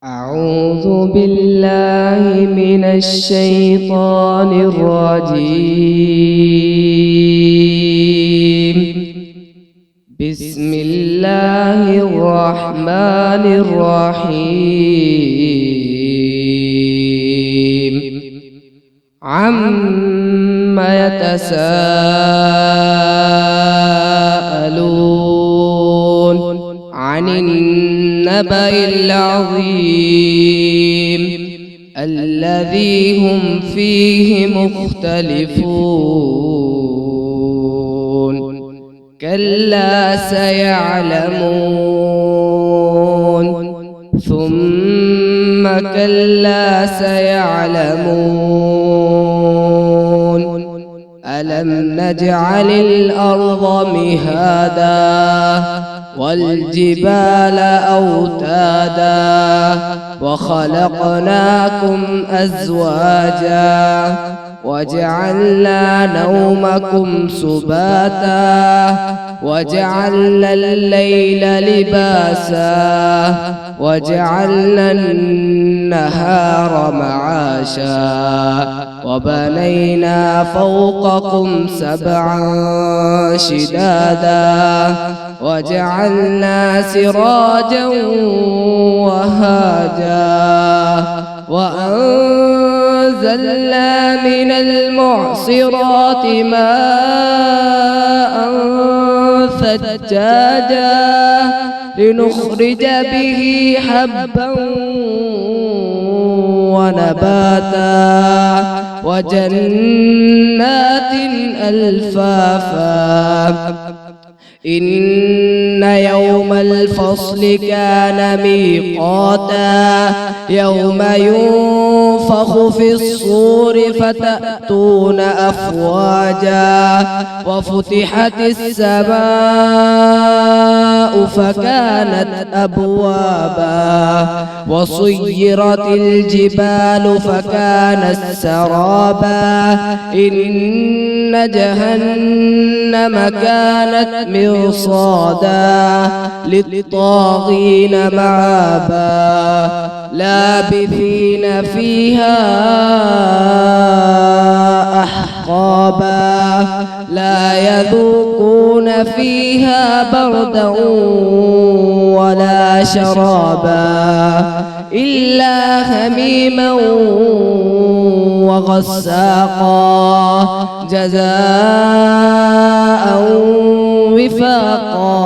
أعوذ بالله من الشيطان الرجيم. بسم الله الرحمن الرحيم. عم يتساءلون عن النبأ العظيم الذي هم فيه مختلفون. كلا سيعلمون ثم كلا سيعلمون. ألم نجعل الأرض مهادا والجبال أوتادا وخلقناكم أزواجا وجعلنا نومكم سباتا وجعلنا الليل لباسا وجعلنا النهار معاشا وبنينا فوقكم سبعا شدادا وجعلنا سراجا وهاجا وأنزلنا من المعصرات ماء ثجاجا لنخرج به حبا ونباتا وجنات ألفافا. إن يوم الفصل كان ميقاتا يوم ينفخ في الصور فتأتون أفواجا وفتحت السماء فكانت أبوابا وصيرت الجبال فكانت سرابا. إن جهنم كانت مرصادا للطاغين مآبا لابثين فيها أحقابا لا يذوقون فيها بردا ولا شرابا إلا حميما وغساقا جزاء وفاقا.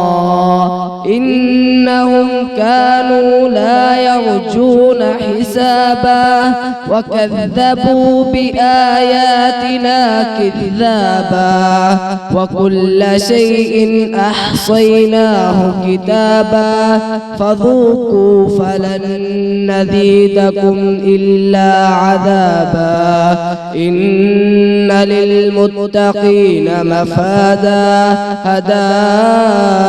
إنهم كانوا لا يرجون حسابا وكذبوا بآياتنا كذابا وكل شيء أحصيناه كتابا فذوقوا فلن نزيدكم إلا عذابا. إن للمتقين مفادا حدائق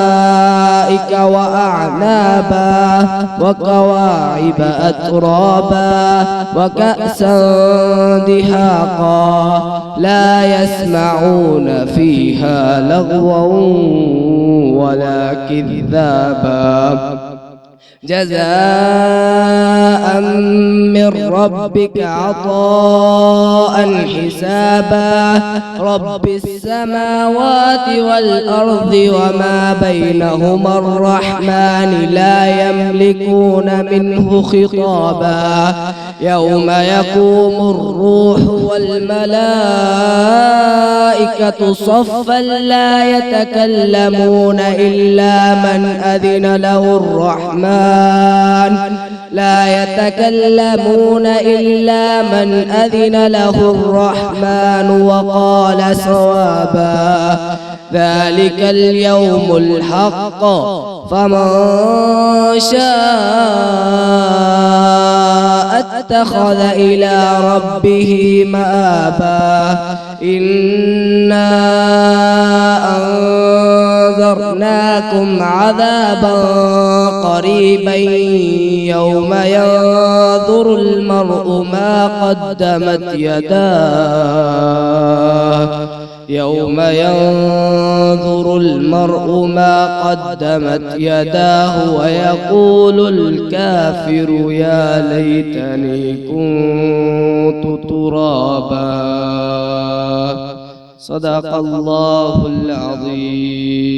وأعنابا وكواعب أترابا وكأسا دهاقا لا يسمعون فيها لغوا ولا كذابا جزاء من ربك عطاء حسابا. رب السماوات والأرض وما بينهما الرحمن لا يملكون منه خطابا. يوم يقوم الروح والملائكة صفا لا يتكلمون إلا من أذن له الرحمن لا يتكلمون إلا من أذن له الرحمن وقال صوابا. ذلك اليوم الحق فمن شاء اتخذ إلى ربه مآبا. إنا أنذرناكم عذابا قريبا يوم ينظر المرء ما قدمت يداه يوم ينظر المرء ما قدمت يداه ويقول الكافر يا ليتني كنت ترابا. صدق الله العظيم.